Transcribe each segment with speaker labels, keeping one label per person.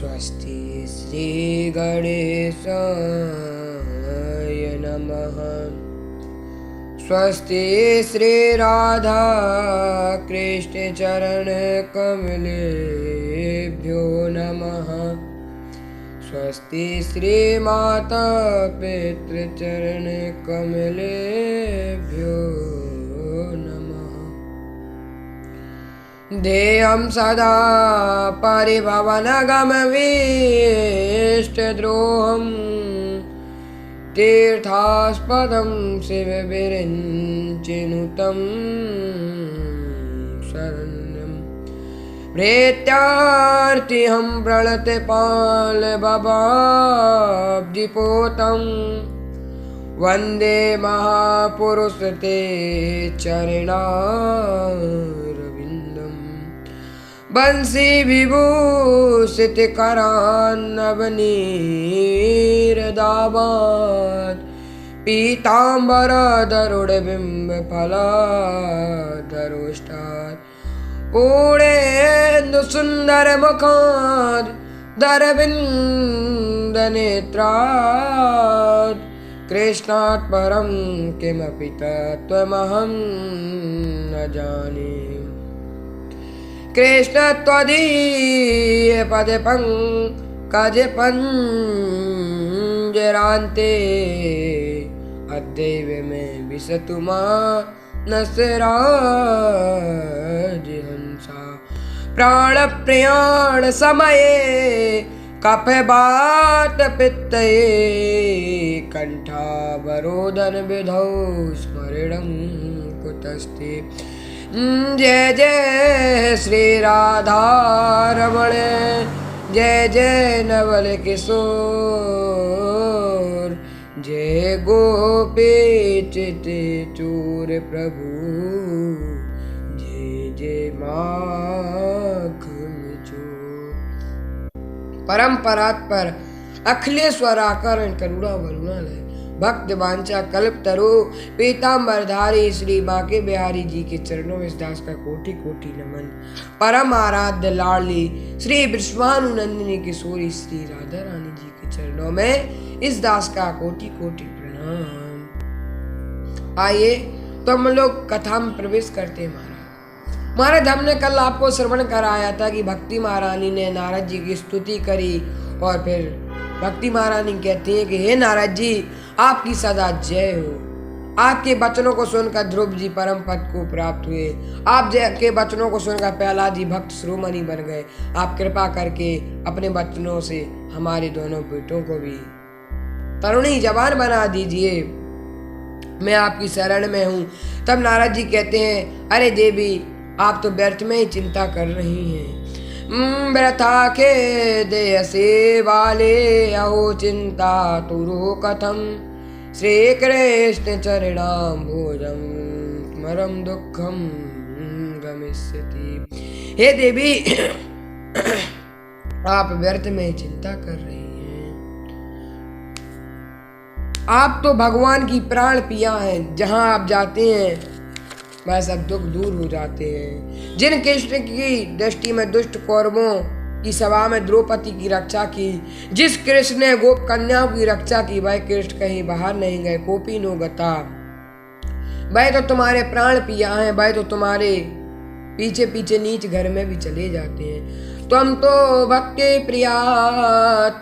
Speaker 1: स्वस्ति श्री गणेशाय नमः। स्वस्ति श्री राधा कृष्ण चरण कमलेभ्यो नमः। स्वस्ति श्री माता पितृ चरण कमलेभ्यो नमः। ध्येयं सदा परिभवनगमविष्टद्रोहं तीर्थास्पदं शिवविरञ्चिनुतं शरण्यं प्रेत्यार्तिहं प्रणतपालभवाब्धिपोतं वन्दे महापुरुषते चरणारविन्दम्। बंसी विभूषित करान्नवनीरदावात् पीताम्बरधरुडबिम्बफलाधरोष्टात् पूर्णेन्दुसुन्दरमुखात् दरविन्दनेत्रात् कृष्णात् परं किमपि तत्त्वमहं न जाने। कृष्ण त्वदीय पदपङ्कजपञ्जरान्ते अद्यैव मे विशतु मानसराजहंसा। प्राणप्रयाण समये कफवातपित्तये कण्ठावरोधन विधौ स्मरणं कुतस्ते। जय जय श्री राधा रमण, जय जय नवल किशोर, जय गोपी चित चूर प्रभु, जय जय माखन चोर। परम परात्पर अखिलेश्वर आकरण करुणा वरुणालय भक्त वांछा कल्प तरु पीताम्बरधारी श्री बांके बिहारी जी के चरणों में इस दास का कोटि कोटि नमन। परम आराध्य लाडली श्री विश्वानुनंदिनी किशोरी श्री राधा रानी जी के चरणों में इस दास का कोटि कोटि प्रणाम। आइए तो हम लोग कथा में प्रवेश करते हैं। महाराज हमने कल आपको श्रवण कराया था कि भक्ति महारानी ने नारद जी की स्तुति करी और फिर भक्ति महारानी कहती है कि हे नारद जी आपकी सदा जय हो। आपके वचनों को सुनकर ध्रुव जी परम पद को प्राप्त हुए। आप के वचनों को सुनकर प्रहलाद जी भक्त शिरोमणि बन गए। आप कृपा करके अपने वचनों से हमारे दोनों बेटों को भी तरुणी जवान बना दीजिए। मैं आपकी शरण में हूँ। तब नारद जी कहते हैं अरे देवी आप तो व्यर्थ में ही चिंता कर रही हैं। व्रथा के देयसे वाले अहो चिंता तुरो कथम श्री कृष्ण चरणाम्बोजं स्मरं दुःखं गमिष्यति। हे देवी आप व्यर्थ में चिंता कर रही हैं। आप तो भगवान की प्राण पिया हैं। जहां आप जाते हैं वह सब दुख दूर हो जाते हैं। जिन कृष्ण की दृष्टि में दुष्ट कौरवों की सभा में द्रौपदी की रक्षा की, जिस कृष्ण ने गोप कन्याओं की रक्षा की, वह कृष्ण कहीं बाहर नहीं गए। कोपी नो गता, वह तो तुम्हारे प्राण पिया हैं। वह तो तुम्हारे पीछे पीछे नीच घर में भी चले जाते हैं। त्वं तो भक्ति प्रिया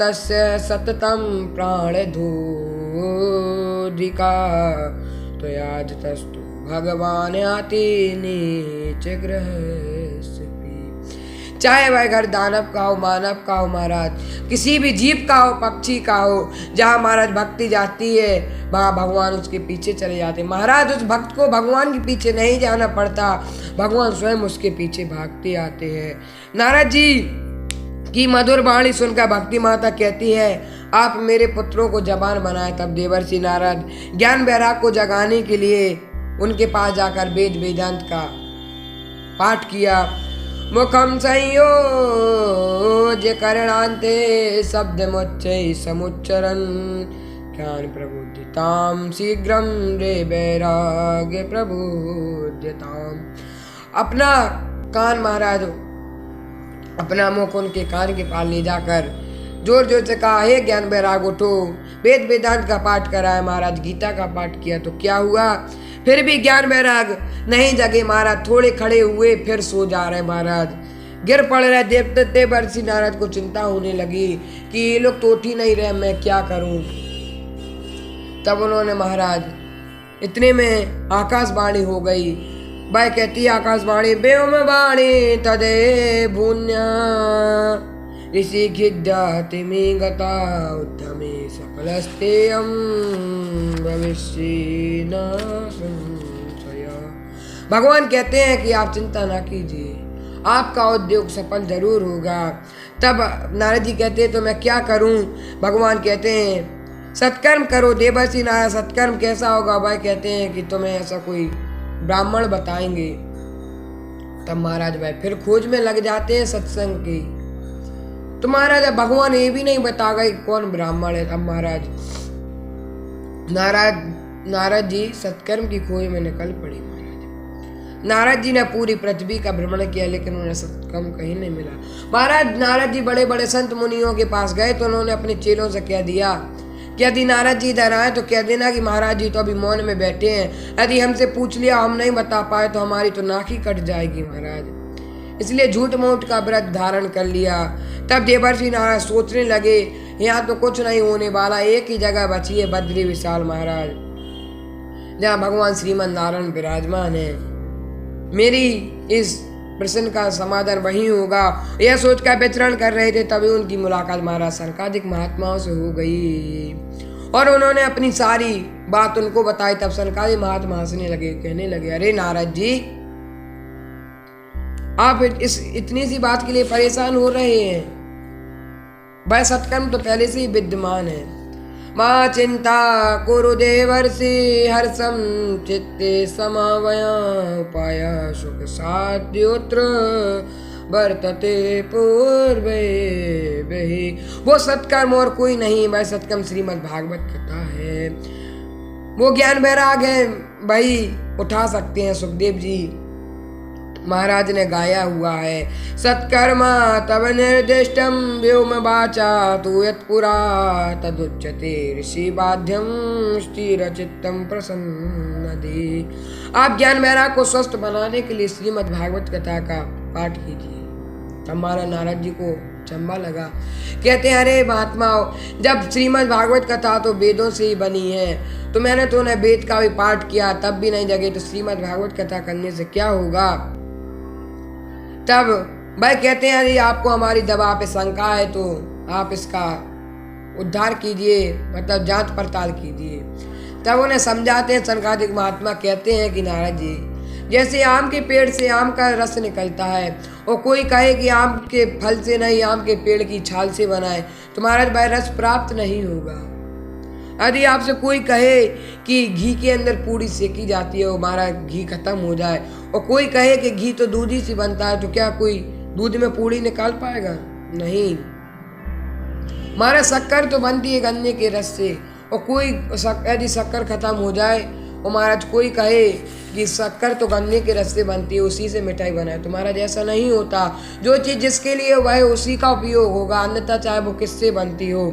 Speaker 1: तस्य सततम प्राण धूरिका त्वयाज तस्तु भगवान आते नीच ग्रह। चाहे वह घर दानव का हो मानव का हो महाराज, किसी भी जीव का हो पक्षी का हो, जहाँ महाराज भक्ति जाती है वहाँ भगवान उसके पीछे चले जाते हैं। महाराज उस भक्त को भगवान के पीछे नहीं जाना पड़ता, भगवान स्वयं उसके पीछे भागते आते हैं। नारद जी की मधुर वाणी सुनकर भक्ति माता कहती है आप मेरे पुत्रों को जवान बनाए। तब देवर्षि नारद ज्ञान वैराग को जगाने के लिए उनके पास जाकर वेद वेदांत का पाठ किया। मुखम संयोज्य करणान्ते शब्द मुच्चै समुच्चरन् ज्ञान प्रबुद्धिताम शीघ्रम रे वैराग्य प्रबुद्धिताम। अपना कान महाराज अपना मुख उनके कान के पास ले जाकर जोर जोर से कहा, हे ज्ञान वैराग उठो। वेद वेदांत का पाठ कराया महाराज, गीता का पाठ किया तो क्या हुआ, फिर भी ज्ञान वैराग नहीं जगे महाराज। थोड़े खड़े हुए फिर सो जा रहे महाराज, गिर पड़ रहे। देवते बरसी नारद को चिंता होने लगी कि ये लोग तो उठ ही नहीं रहे, मैं क्या करूं। तब उन्होंने महाराज इतने में आकाशवाणी हो गई। वह कहती आकाशवाणी, व्योम वाणी तदे भून्या ऋषि खिद्याति में गता उद्धमे सकलस्तेयं भविष्य न संशय। भगवान कहते हैं कि आप चिंता ना कीजिए, आपका उद्योग सफल जरूर होगा। तब नारद जी कहते हैं तो मैं क्या करूं। भगवान कहते हैं सत्कर्म करो। देवर्षि नारद, सत्कर्म कैसा होगा। वह कहते हैं कि तुम्हें ऐसा कोई ब्राह्मण बताएंगे। तब महाराज भाई फिर खोज में लग जाते हैं सत्संग की। तो महाराज भगवान ये भी नहीं बता गए कौन ब्राह्मण है। अब नारद जी सत्कर्म की खोज में निकल पड़ी। नारद जी ने पूरी पृथ्वी का भ्रमण किया लेकिन उन्हें सत्कर्म कहीं नहीं मिला। महाराज नारद जी बड़े बड़े संत मुनियों के पास गए तो उन्होंने अपने चेलों से कह दिया कि यदि नारद जी इधर आए तो कह देना कि महाराज जी तो अभी मौन में बैठे हैं, यदि हमसे पूछ लिया हम नहीं बता पाए तो हमारी तो नाक ही कट जाएगी महाराज। इसलिए झूठ मूठ का व्रत धारण कर लिया। तब देवर्षि नारद सोचने लगे यहाँ तो कुछ नहीं होने वाला, एक ही जगह बची है बद्री विशाल महाराज, जहाँ भगवान श्रीमन नारायण विराजमान है। मेरी इस प्रश्न का समाधान वही होगा। यह सोचकर विचरण कर रहे थे तभी उनकी मुलाकात महाराज सनकादिक महात्माओं से हो गई और उन्होंने अपनी सारी बात उनको बताई। तब सनकादिक महात्मा हंसने लगे, कहने लगे, अरे नारद जी आप इस इतनी सी बात के लिए परेशान हो रहे हैं, वह सत्कर्म तो पहले से ही विद्यमान है। मां चिंता कुरु देवर्षि हर्षम चित्ते समावया उपाया सुख साध्योत्र वर्तते पूर्वे बहि। वो सत्कर्म और कोई नहीं, वह सत्कर्म श्रीमद् भागवत कथा है। वो ज्ञान वैराग है भाई, उठा सकते हैं। सुखदेव जी महाराज ने गाया हुआ है, सत्कर्मा तव निर्दिष्टम व्योम वाचा तु यत्पुरा तदुच्यते ऋषि बाध्यम स्थिर चित्तम प्रसन्नदे। आप ज्ञान वैराग को स्वस्थ बनाने के लिए श्रीमद् भागवत कथा का पाठ कीजिए। तब महाराज नारद जी को चंबा लगा, कहते हैं अरे महात्माओं, जब श्रीमद् भागवत कथा तो वेदों से ही बनी है, तो मैंने तो उन्हें वेद का भी पाठ किया तब भी नहीं जगे, तो श्रीमद् भागवत कथा करने से क्या होगा। तब भाई कहते हैं यदि आपको हमारी दवा पे शंका है तो आप इसका उद्धार कीजिए, मतलब जांच पड़ताल कीजिए। तब उन्हें समझाते हैं सनकादिक महात्मा, कहते हैं कि नारद जी जैसे आम के पेड़ से आम का रस निकलता है और कोई कहे कि आम के फल से नहीं आम के पेड़ की छाल से बनाए तो महाराज भाई रस प्राप्त नहीं होगा। यदि आपसे कोई कहे कि घी के अंदर पूड़ी सेकी जाती है और हमारा घी खत्म हो जाए और कोई कहे कि घी तो दूध ही से बनता है, तो क्या कोई दूध में पूड़ी निकाल पाएगा? नहीं। हमारा शक्कर तो बनती है गन्ने के रस से, और कोई यदि शक्कर खत्म हो जाए और महाराज कोई कहे कि शक्कर तो गन्ने के रस से बनती है, उसी से मिठाई बनाए, तो महाराज ऐसा नहीं होता। जो चीज़ जिसके लिए वह उसी का उपयोग होगा, अन्यथा चाहे वो किससे बनती हो,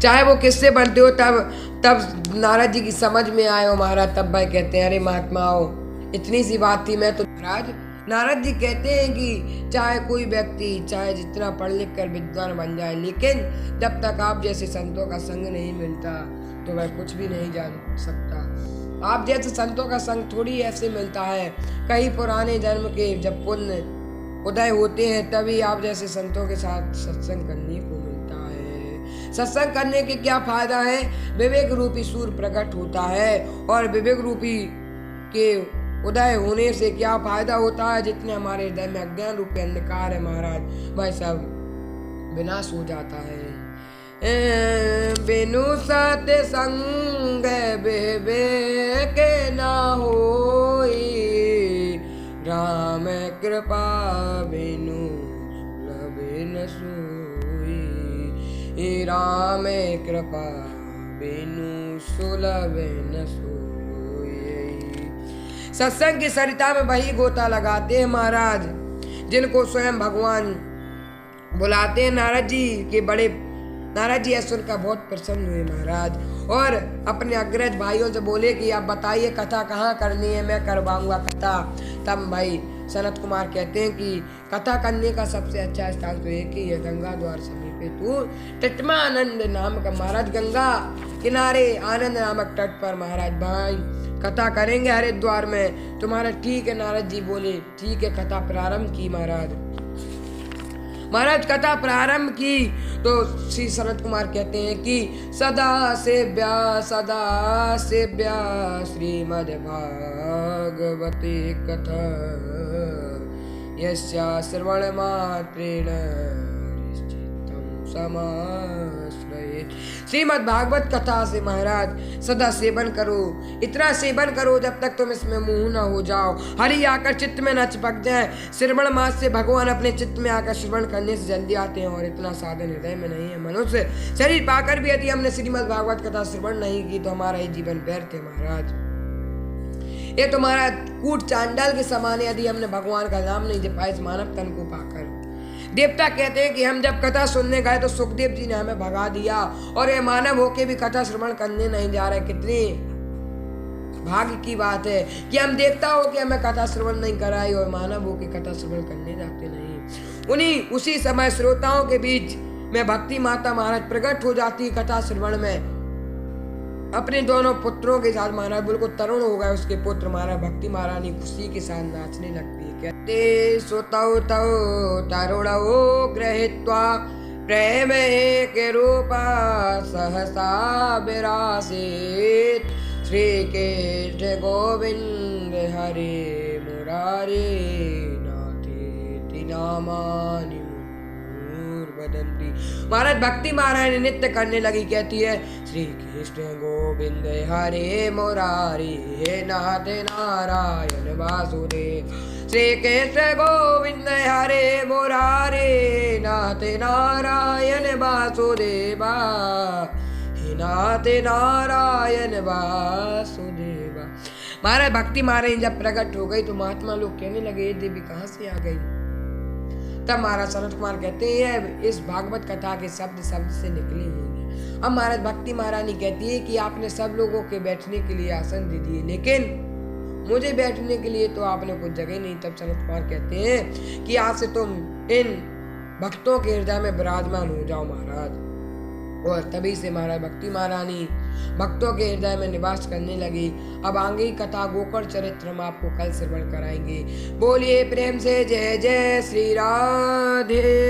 Speaker 1: चाहे वो किससे बनते हो। तब नारद जी की समझ में आए हो महाराज। तब भाई कहते हैं अरे महात्माओं, इतनी सी बात थी मैं तो। महाराज नारद जी कहते हैं कि चाहे कोई व्यक्ति चाहे जितना पढ़ लिख कर विद्वान बन जाए, लेकिन जब तक आप जैसे संतों का संग नहीं मिलता तो वह कुछ भी नहीं जान सकता। आप जैसे संतों का संग थोड़ी ऐसे मिलता है, कई पुराने जन्म के जब पुण्य उदय होते हैं तभी आप जैसे संतों के साथ सत्संग करने को मिलता है। सत्संग करने के क्या फायदा है? विवेक रूपी सूर्य प्रकट होता है, और विवेक रूपी के उदय होने से क्या फायदा होता है? जितने हमारे हृदय में अज्ञान रूपी अंधकार है महाराज, वह सब विनाश हो जाता है। बिनु सत्य संग विवेक ना होई, राम कृपा बिनु लभे न सोई, राम कृपा बिनु सुलभ न सोई। सत्संग की सरिता में वही गोता लगाते हैं महाराज जिनको स्वयं भगवान बुलाते हैं। नारद जी के बड़े नारद जी यह सुनकर बहुत प्रसन्न हुए महाराज, और अपने अग्रज भाइयों से बोले कि आप बताइए कथा कहाँ करनी है, मैं करवाऊंगा कथा। तब भाई सनत कुमार कहते हैं कि कथा करने का सबसे अच्छा स्थान तो एक ही है, गंगा द्वार समीपे तू तटमानंद नाम का। महाराज गंगा किनारे आनंद नामक तट पर महाराज भाई कथा करेंगे हरिद्वार में। तुम्हारा ठीक है। नारद जी बोले ठीक है। कथा प्रारंभ की महाराज कथा प्रारंभ की तो श्री सनत कुमार कहते हैं कि सदा सेव्या श्रीमद् भागवते कथा यस्या श्रवण मात्रेण समाश्रयेत्। श्रीमद् भागवत कथा से महाराज सदा सेवन करो, इतना सेवन करो जब तक तुम इसमें मुंह न हो जाओ, हरि आकर चित्त में न चिपक जाए। श्रवण मास से भगवान अपने चित्त में आकर श्रवण करने से जल्दी आते हैं, और इतना साधन हृदय में नहीं है। मनुष्य शरीर पाकर भी यदि हमने श्रीमद् भागवत कथा श्रवण नहीं की तो हमारा ही जीवन व्यर्थ है महाराज। ये तुम्हारा कूट चांडाल के समान है यदि हमने भगवान का नाम नहीं जपा इस मानव तन को पाकर। देवता कहते हैं कि हम जब कथा सुनने गए तो सुखदेव जी ने हमें भगा दिया, और ये मानव होके भी कथा श्रवण करने नहीं जा रहे। कितनी भाग्य की बात है कि हम देवता हो के हमें कथा श्रवण नहीं कराई, और मानव हो के कथा श्रवण करने जाते नहीं। उसी समय श्रोताओं के बीच में भक्ति माता महाराज प्रकट हो जाती कथा श्रवण में। अपने दोनों पुत्रों के साथ महाराज बिल्कुल तरुण हो गए उसके पुत्र। महाराज भक्ति महारानी खुशी के साथ नाचने लगती है। कहते सुतौ तौ तरुणौ गृहीत्वा प्रेम एक रूपा सहसा विरासीत्। श्री कृष्ण गोविंद हरे मुरारे नाथेति नामानि बदंती। महाराज भक्ति महारानी नृत्य करने लगी। कहती है श्री कृष्ण गोविंद हरे मुरारी हे नाथ नारायण वासुदेव। श्री कृष्ण गोविंद हरे मुरारी नाथ नारायण वासुदेवा हे नाथ नारायण वासुदेवा। महाराज भक्ति महारानी जब प्रकट हो गई तो महात्मा लोग कहने लगे देवी कहाँ से आ गई। तब महाराज सनत कुमार कहते हैं इस भागवत कथा के शब्द से निकली होंगी। अब महाराज भक्ति महारानी कहती है कि आपने सब लोगों के बैठने के लिए आसन दे दिए, लेकिन मुझे बैठने के लिए तो आपने कुछ जगह नहीं। तब सनत कुमार कहते हैं कि आज से तुम इन भक्तों के हृदय में विराजमान हो जाओ महाराज। और तभी से महाराज भक्ति महारानी भक्तों के हृदय में निवास करने लगी। अब आगे कथा गोकर चरित्र हम आपको कल श्रवण कराएंगे। बोलिए प्रेम से जय जय श्री राधेश्याम।